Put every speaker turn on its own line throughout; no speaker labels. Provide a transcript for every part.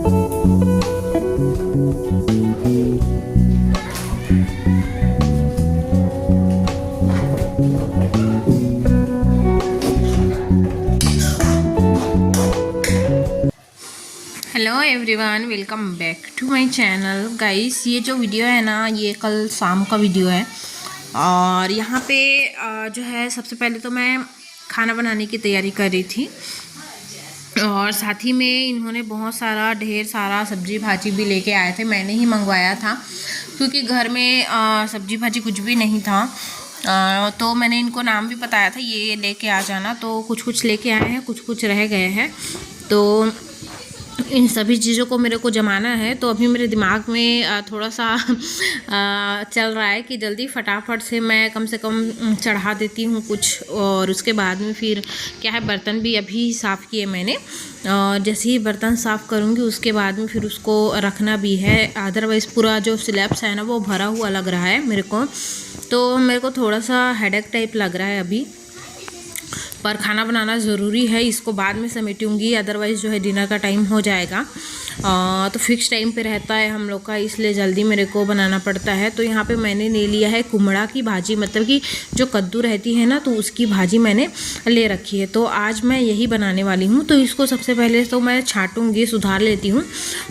Hello everyone, welcome back to my channel. Guys, ये जो video है ना, ये कल शाम का वीडियो है। और यहाँ पे जो है, सबसे पहले तो मैं खाना बनाने की तैयारी कर रही थी और साथ ही में इन्होंने बहुत सारा ढेर सारा सब्जी भाजी भी लेके आए थे। मैंने ही मंगवाया था क्योंकि घर में सब्जी भाजी कुछ भी नहीं था। तो मैंने इनको नाम भी बताया था, ये लेके आ जाना। तो कुछ कुछ लेके आए हैं, कुछ कुछ रह गए हैं। तो इन सभी चीज़ों को मेरे को जमाना है। तो अभी मेरे दिमाग में थोड़ा सा चल रहा है कि जल्दी फटाफट से मैं कम से कम चढ़ा देती हूँ कुछ, और उसके बाद में फिर क्या है, बर्तन भी अभी साफ़ किए मैंने। जैसे ही बर्तन साफ़ करूँगी उसके बाद में फिर उसको रखना भी है। अदरवाइज़ पूरा जो स्लैब्स है ना, वो भरा हुआ लग रहा है मेरे को। तो मेरे को थोड़ा सा हेडेक टाइप लग रहा है अभी, पर खाना बनाना ज़रूरी है। इसको बाद में समेटूंगी, अदरवाइज़ जो है डिनर का टाइम हो जाएगा। तो फिक्स टाइम पे रहता है हम लोग का, इसलिए जल्दी मेरे को बनाना पड़ता है। तो यहाँ पे मैंने ले लिया है कुमड़ा की भाजी, मतलब कि जो कद्दू रहती है ना, तो उसकी भाजी मैंने ले रखी है। तो आज मैं यही बनाने वाली हूँ। तो इसको सबसे पहले तो मैं छाँटूँगी, सुधार लेती हूँ।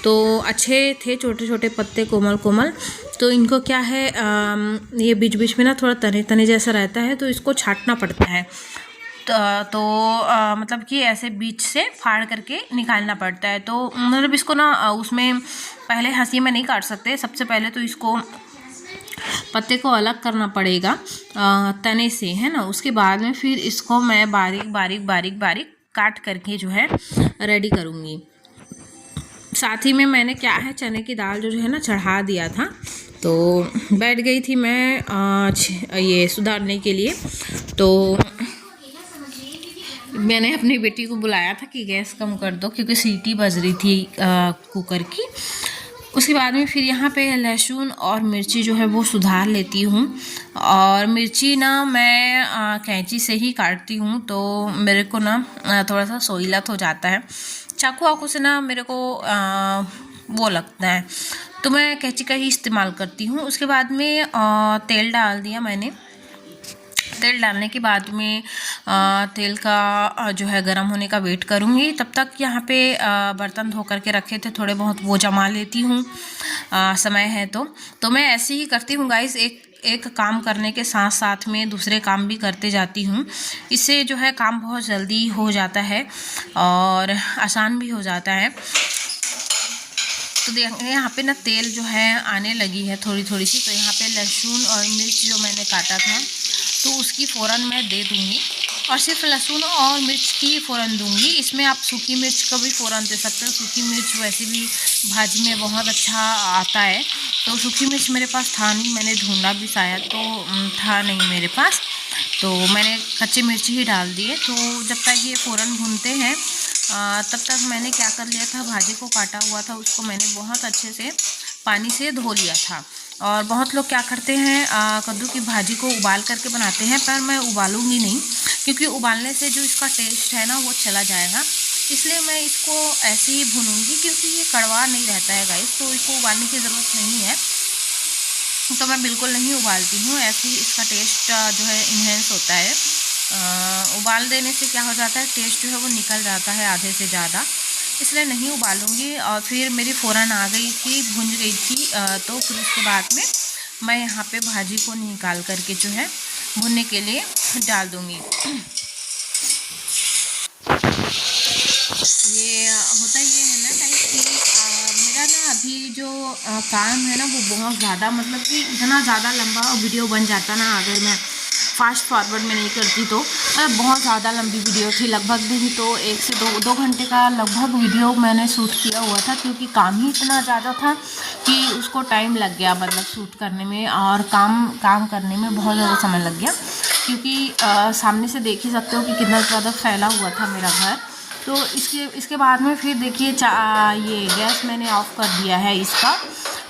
तो अच्छे थे छोटे छोटे पत्ते, कोमल कोमल। तो इनको क्या है, ये बीच बीच में ना थोड़ा तने तने जैसा रहता है, तो इसको छाँटना पड़ता है। तो मतलब कि ऐसे बीच से फाड़ करके निकालना पड़ता है। तो मतलब इसको ना उसमें पहले हंसी में नहीं काट सकते। सबसे पहले तो इसको पत्ते को अलग करना पड़ेगा तने से, है ना। उसके बाद में फिर इसको मैं बारीक बारीक बारीक बारीक काट करके जो है रेडी करूँगी। साथ ही में मैंने क्या है, चने की दाल जो है ना चढ़ा दिया था। तो बैठ गई थी मैं ये सुधारने के लिए। तो मैंने अपनी बेटी को बुलाया था कि गैस कम कर दो, क्योंकि सीटी बज रही थी कुकर की। उसके बाद में फिर यहाँ पे लहसुन और मिर्ची जो है वो सुधार लेती हूँ। और मिर्ची ना मैं कैंची से ही काटती हूँ, तो मेरे को ना थोड़ा सा सोइलत हो जाता है। चाकू वाकू से ना मेरे को वो लगता है, तो मैं कैंची का ही इस्तेमाल करती हूँ। उसके बाद में तेल डाल दिया मैंने। तेल डालने के बाद में तेल का जो है गरम होने का वेट करूँगी। तब तक यहाँ पे बर्तन धो करके रखे थे, थोड़े बहुत वो जमा लेती हूँ। समय है तो मैं ऐसे ही करती हूँ गाइस, एक काम करने के साथ साथ में दूसरे काम भी करते जाती हूँ। इससे जो है काम बहुत जल्दी हो जाता है और आसान भी हो जाता है। तो देखिए यहाँ पे ना तेल जो है आने लगी है थोड़ी थोड़ी सी। तो यहाँ पे लहसुन और मिर्च जो मैंने काटा था, तो उसकी फ़ौरन मैं दे दूँगी। और सिर्फ लहसुन और मिर्च की फ़ौरन दूँगी। इसमें आप सूखी मिर्च का भी फ़ौरन दे सकते हो। सूखी मिर्च वैसे भी भाजी में बहुत अच्छा आता है। तो सूखी मिर्च मेरे पास था नहीं, मैंने ढूंढा भी शायद, तो था नहीं मेरे पास। तो मैंने कच्ची मिर्ची ही डाल दिए। तो जब तक ये फ़ौरन भूनते हैं तब तक मैंने क्या कर लिया था, भाजी को काटा हुआ था उसको मैंने बहुत अच्छे से पानी से धो लिया था। और बहुत लोग क्या करते हैं, कद्दू की भाजी को उबाल करके बनाते हैं, पर मैं उबालूंगी नहीं, क्योंकि उबालने से जो इसका टेस्ट है ना वो चला जाएगा। इसलिए मैं इसको ऐसे ही भूनूंगी, क्योंकि ये कड़वा नहीं रहता है गाइस, तो इसको उबालने की ज़रूरत नहीं है। तो मैं बिल्कुल नहीं उबालती हूँ, ऐसे ही इसका टेस्ट जो है इन्हेंस होता है। उबाल देने से क्या हो जाता है, टेस्ट जो है वो निकल जाता है आधे से ज़्यादा, इसलिए नहीं उबालूंगी। और फिर मेरी फ़ौरन आ गई थी, भुन गई थी। तो फिर उसके बाद में मैं यहाँ पे भाजी को निकाल करके जो है भुनने के लिए डाल दूँगी। ये होता ये है ना गाइस कि मेरा ना अभी जो काम है ना वो बहुत ज़्यादा, मतलब कि इतना ज़्यादा लंबा वीडियो बन जाता ना अगर मैं फास्ट फॉरवर्ड में नहीं करती तो। बहुत ज़्यादा लंबी वीडियो थी, लगभग नहीं तो 1 से 2 घंटे का लगभग वीडियो मैंने शूट किया हुआ था, क्योंकि काम ही इतना ज़्यादा था कि उसको टाइम लग गया, मतलब शूट करने में और काम करने में बहुत ज़्यादा समय लग गया। क्योंकि सामने से देख ही सकते हो कि कितना ज़्यादा फैला हुआ था मेरा घर। तो इसके बाद में फिर देखिए ये गैस मैंने ऑफ़ कर दिया है इसका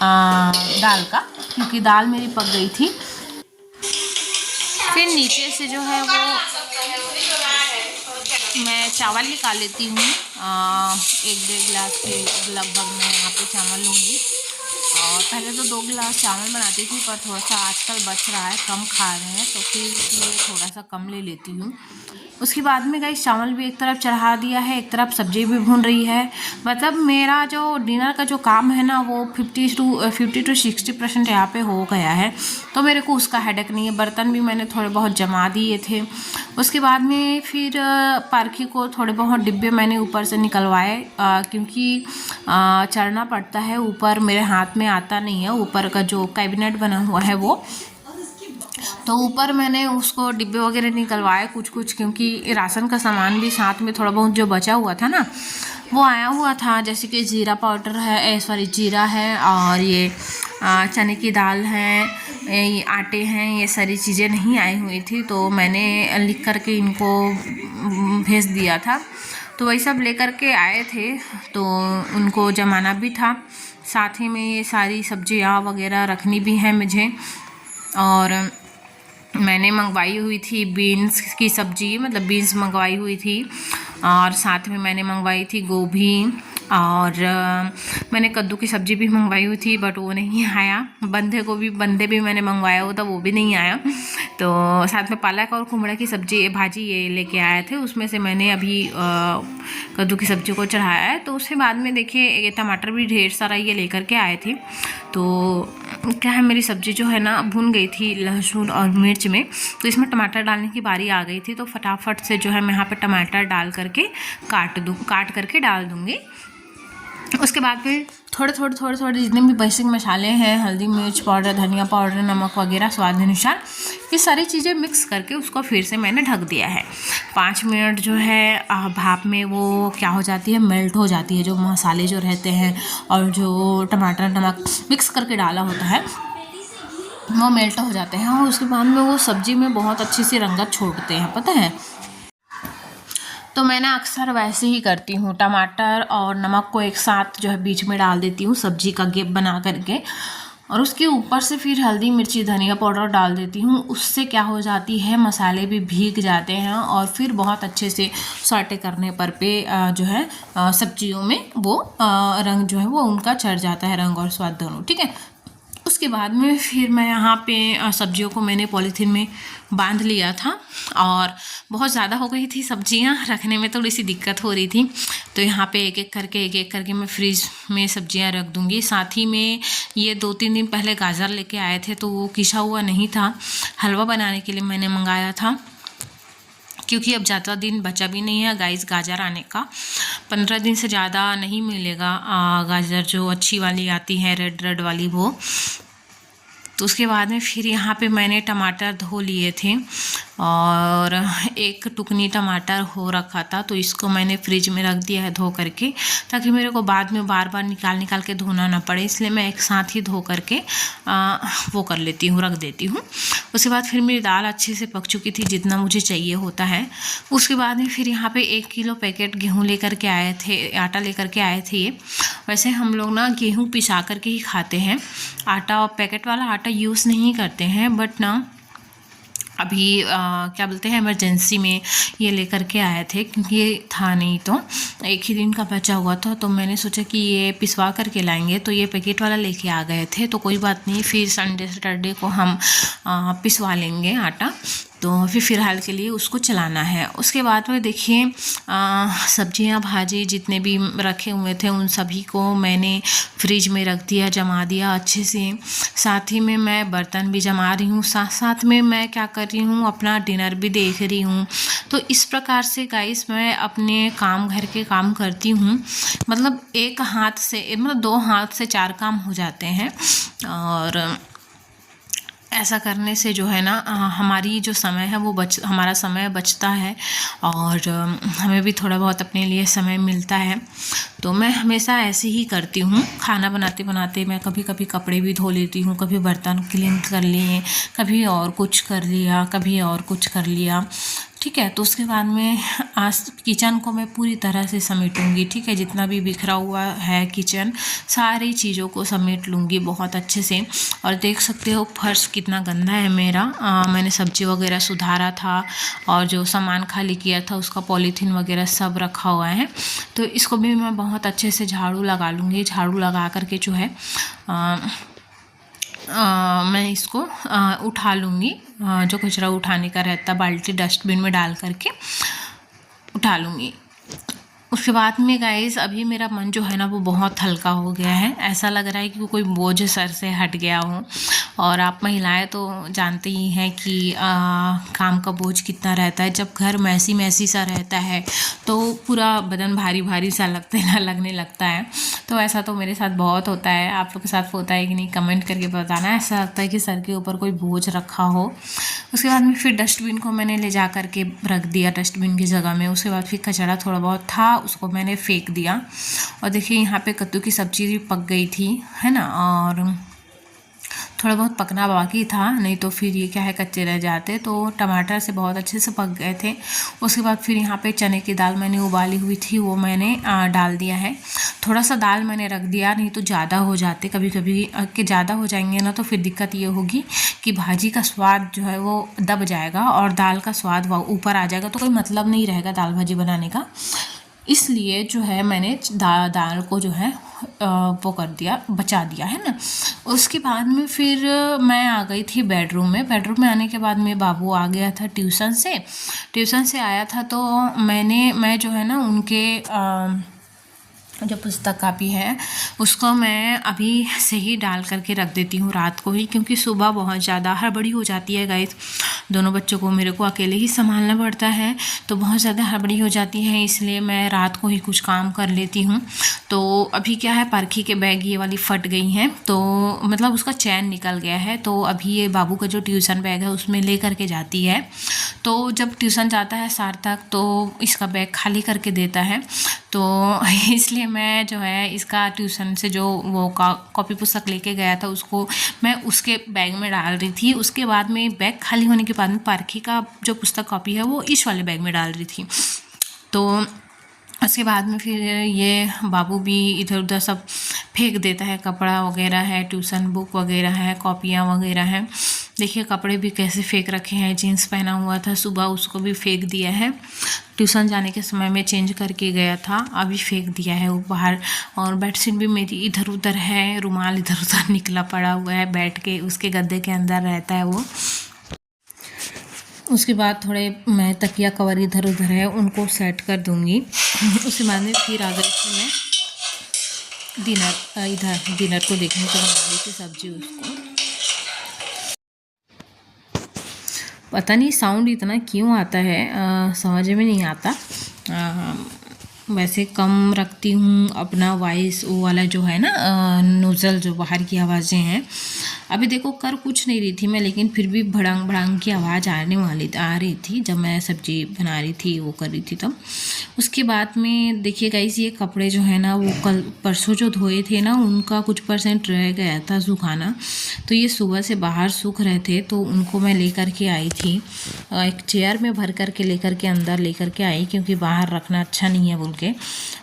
दाल का, क्योंकि दाल मेरी पक गई थी। फिर नीचे से जो है वो मैं चावल निकाल लेती हूँ। 1-1.5 गिलास के लगभग मैं यहाँ पे चावल लूँगी। और पहले तो 2 गिलास चावल बनाती थी, पर थोड़ा सा आजकल बच रहा है, कम खा रहे हैं, तो फिर इसलिए थोड़ा सा कम ले लेती हूँ। उसके बाद में गाइस चावल भी एक तरफ चढ़ा दिया है, एक तरफ सब्जी भी भून रही है। मतलब मेरा जो डिनर का जो काम है ना, वो 50 to 60% यहाँ पे हो गया है, तो मेरे को उसका हेडेक नहीं है। बर्तन भी मैंने थोड़े बहुत जमा दिए थे। उसके बाद में फिर पारखी को थोड़े बहुत डिब्बे मैंने ऊपर से निकलवाए, क्योंकि चढ़ना पड़ता है ऊपर, मेरे हाथ में आता नहीं है। ऊपर का जो कैबिनेट बना हुआ है वो, तो ऊपर मैंने उसको डिब्बे वगैरह निकलवाए कुछ, क्योंकि राशन का सामान भी साथ में थोड़ा बहुत जो बचा हुआ था ना, वो आया हुआ था। जैसे कि जीरा पाउडर है, जीरा है, और ये चने की दाल है, ये आटे हैं, ये सारी चीज़ें नहीं आई हुई थी, तो मैंने लिख कर के इनको भेज दिया था। तो वही सब लेकर के आए थे, तो उनको जमाना भी था। साथ ही में ये सारी सब्जियाँ वगैरह रखनी भी है मुझे। और मैंने मंगवाई हुई थी बीन्स की सब्ज़ी, मतलब बीन्स मंगवाई हुई थी, और साथ में मैंने मंगवाई थी गोभी, और मैंने कद्दू की सब्ज़ी भी मंगवाई हुई थी, बट वो नहीं आया। बंदे भी मैंने मंगवाया हुआ था, वो भी नहीं आया। तो साथ में पालक और कुमड़ा की सब्ज़ी भाजी ये लेके आए थे, उसमें से मैंने अभी कद्दू की सब्ज़ी को चढ़ाया है। तो उसके बाद में देखिए ये टमाटर भी ढेर सारा ये लेकर के आए थे। तो क्या है, मेरी सब्ज़ी जो है ना भुन गई थी लहसुन और मिर्च में, तो इसमें टमाटर डालने की बारी आ गई थी। तो फटाफट से जो है मैं यहाँ पे टमाटर डाल करके काट करके डाल दूँगी। उसके बाद फिर थोड़े जितने भी बेसिक मसाले हैं, हल्दी मिर्च पाउडर, धनिया पाउडर, नमक वगैरह स्वाद अनुसार, ये सारी चीज़ें मिक्स करके उसको फिर से मैंने ढक दिया है। 5 मिनट जो है भाप में वो क्या हो जाती है, मेल्ट हो जाती है, जो मसाले जो रहते हैं और जो टमाटर नमक मिक्स करके डाला होता है वो मेल्ट हो जाते हैं, और उसके बाद में वो सब्ज़ी में बहुत अच्छी सी रंगत छोड़ते हैं, पता है। तो मैं ना अक्सर वैसे ही करती हूँ, टमाटर और नमक को एक साथ जो है बीच में डाल देती हूँ सब्जी का गेप बना करके, और उसके ऊपर से फिर हल्दी मिर्ची धनिया पाउडर डाल देती हूँ। उससे क्या हो जाती है, मसाले भी भीग जाते हैं, और फिर बहुत अच्छे से सॉटे करने पर पे जो है सब्जियों में वो रंग जो है वो उनका चढ़ जाता है, रंग और स्वाद दोनों, ठीक है। उसके बाद में फिर मैं यहाँ पे सब्जियों को मैंने पॉलीथीन में बांध लिया था, और बहुत ज़्यादा हो गई थी सब्जियाँ, रखने में थोड़ी सी दिक्कत हो रही थी। तो यहाँ पे एक एक करके मैं फ्रिज में सब्जियाँ रख दूँगी। साथ ही में ये 2-3 दिन पहले गाजर लेके आए थे, तो वो किसा हुआ नहीं था, हलवा बनाने के लिए मैंने मंगाया था, क्योंकि अब ज़्यादा दिन बचा भी नहीं है गाइस गाजर आने का। 15 दिन से ज़्यादा नहीं मिलेगा गाजर, जो अच्छी वाली आती है रेड वाली वो। तो उसके बाद में फिर यहाँ पे मैंने टमाटर धो लिए थे, और एक टुकनी टमाटर हो रखा था, तो इसको मैंने फ्रिज में रख दिया है धो करके, ताकि मेरे को बाद में बार बार निकाल के धोना ना पड़े। इसलिए मैं एक साथ ही धो करके वो कर लेती हूँ, रख देती हूँ। उसके बाद फिर मेरी दाल अच्छे से पक चुकी थी, जितना मुझे चाहिए होता है। उसके बाद में फिर यहाँ पे 1 किलो पैकेट गेहूँ लेकर के आए थे, आटा लेकर के आए थे। ये वैसे हम लोग ना गेहूँ पिसा करके ही खाते हैं, आटा और पैकेट वाला आटा यूज़ नहीं करते हैं, बट ना अभी क्या बोलते हैं, इमरजेंसी में ये लेकर के आए थे, क्योंकि ये था नहीं, तो एक ही दिन का बचा हुआ था, तो मैंने सोचा कि ये पिसवा करके लाएंगे, तो ये पैकेट वाला लेके आ गए थे। तो कोई बात नहीं, फिर संडे सैटरडे को हम पिसवा लेंगे आटा, तो फ़िलहाल के लिए उसको चलाना है। उसके बाद में देखिए सब्जियां भाजी जितने भी रखे हुए थे उन सभी को मैंने फ्रिज में रख दिया, जमा दिया अच्छे से। साथ ही में मैं बर्तन भी जमा रही हूँ, साथ साथ में मैं क्या कर रही हूँ, अपना डिनर भी देख रही हूँ। तो इस प्रकार से गाइस मैं अपने घर के काम करती हूँ, मतलब एक हाथ से, मतलब 2 हाथ से 4 काम हो जाते हैं। और ऐसा करने से जो है ना हमारी जो समय है वो हमारा समय बचता है, और हमें भी थोड़ा बहुत अपने लिए समय मिलता है। तो मैं हमेशा ऐसे ही करती हूँ। खाना बनाते बनाते मैं कभी कभी कपड़े भी धो लेती हूँ, कभी बर्तन क्लीन कर लिए, कभी और कुछ कर लिया, कभी और कुछ कर लिया। ठीक है। तो उसके बाद में आज किचन को मैं पूरी तरह से समेटूंगी, ठीक है। जितना भी बिखरा हुआ है किचन, सारी चीज़ों को समेट लूँगी बहुत अच्छे से। और देख सकते हो फर्श कितना गंदा है मेरा। मैंने सब्जी वगैरह सुधारा था और जो सामान खाली किया था उसका पॉलीथीन वगैरह सब रखा हुआ है। तो इसको भी मैं बहुत अच्छे से झाड़ू लगा लूँगी। झाड़ू लगा करके जो है मैं इसको उठा लूँगी। जो कचरा उठाने का रहता बाल्टी डस्टबिन में डाल करके उठा लूँगी। उसके बाद में गाइस अभी मेरा मन जो है ना वो बहुत हल्का हो गया है। ऐसा लग रहा है कि कोई बोझ सर से हट गया हो। और आप महिलाएं तो जानते ही हैं कि काम का बोझ कितना रहता है। जब घर मैसी मैसी सा रहता है तो पूरा बदन भारी भारी सा लगने लगता है। तो ऐसा तो मेरे साथ बहुत होता है। आप लोग के साथ होता है कि नहीं, कमेंट करके बताना। ऐसा लगता है कि सर के ऊपर कोई बोझ रखा हो। उसके बाद में फिर डस्टबिन को मैंने ले जा करके रख दिया डस्टबिन की जगह में। उसके बाद फिर कचरा थोड़ा बहुत था उसको मैंने फेंक दिया। और देखिए यहाँ पे कद्दू की सब्जी भी पक गई थी, है ना। और थोड़ा बहुत पकना बाकी था, नहीं तो फिर ये क्या है कच्चे रह जाते। तो टमाटर से बहुत अच्छे से पक गए थे। उसके बाद फिर यहाँ पे चने की दाल मैंने उबाली हुई थी वो मैंने डाल दिया है। थोड़ा सा दाल मैंने रख दिया, नहीं तो ज़्यादा हो जाते कभी कभी के ज़्यादा हो जाएंगे ना तो फिर दिक्कत ये होगी कि भाजी का स्वाद जो है वो दब जाएगा और दाल का स्वाद ऊपर आ जाएगा। तो कोई मतलब नहीं रहेगा दाल भाजी बनाने का। इसलिए जो है मैंने दाल को जो है वो कर दिया, बचा दिया, है ना। उसके बाद में फिर मैं आ गई थी बेडरूम में। बेडरूम में आने के बाद में बाबू आ गया था ट्यूशन से आया था। तो मैं जो है ना उनके जो पुस्तक कापी है उसको मैं अभी से ही डाल करके रख देती हूँ रात को ही, क्योंकि सुबह बहुत ज़्यादा हड़बड़ी हो जाती है गाइस। दोनों बच्चों को मेरे को अकेले ही संभालना पड़ता है तो बहुत ज़्यादा हड़बड़ी हो जाती है, इसलिए मैं रात को ही कुछ काम कर लेती हूँ। तो अभी क्या है पारखी के बैग ये वाली फट गई हैं, तो मतलब उसका चैन निकल गया है। तो अभी ये बाबू का जो ट्यूशन बैग है उसमें ले करके जाती है। तो जब ट्यूशन जाता है सार्थक तो इसका बैग खाली करके देता है। तो इसलिए मैं जो है इसका ट्यूशन से जो वो कॉपी पुस्तक लेके गया था उसको मैं उसके बैग में डाल रही थी। उसके बाद में बैग खाली होने के बाद में पारखी का जो पुस्तक कॉपी है वो इस वाले बैग में डाल रही थी। तो उसके बाद में फिर ये बाबू भी इधर उधर सब फेंक देता है, कपड़ा वगैरह है, ट्यूशन बुक वगैरह है, कॉपियाँ वगैरह हैं। देखिए कपड़े भी कैसे फेंक रखे हैं। जीन्स पहना हुआ था सुबह उसको भी फेंक दिया है। ट्यूशन जाने के समय में चेंज करके गया था, अभी फेंक दिया है वो बाहर। और बेडशीट भी मेरी इधर उधर है, रुमाल इधर उधर निकला पड़ा हुआ है, बैठ के उसके गद्दे के अंदर रहता है वो। उसके बाद थोड़े मैं तकिया कवर इधर उधर है उनको सेट कर दूँगी। उसके बाद में फिर आ गई थी मैं डिनर को देखने को बना रही थी सब्जी। उसको पता नहीं साउंड इतना क्यों आता है, समझ में नहीं आता। वैसे कम रखती हूँ अपना वॉइस, वो वाला जो है ना नोज़ल जो बाहर की आवाज़ें हैं। अभी देखो कर कुछ नहीं रही थी मैं, लेकिन फिर भी भड़ांग भड़ांग की आवाज़ आ रही थी जब मैं सब्जी बना रही थी वो कर रही थी तब। उसके बाद में देखिए गाइस ये कपड़े जो है ना वो कल परसों जो धोए थे ना उनका कुछ % रह गया था सुखाना। तो ये सुबह से बाहर सूख रहे थे तो उनको मैं लेकर के आई थी, एक चेयर में भर करके लेकर के अंदर लेकर के आई, क्योंकि बाहर रखना अच्छा नहीं है बोल के।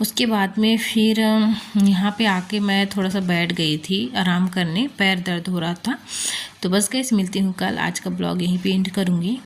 उसके बाद में फिर यहाँ पे आके मैं थोड़ा सा बैठ गई थी आराम करने, पैर दर्द हो रहा था। तो बस गाइस मिलती हूँ कल। आज का ब्लॉग यहीं पे एंड करूँगी।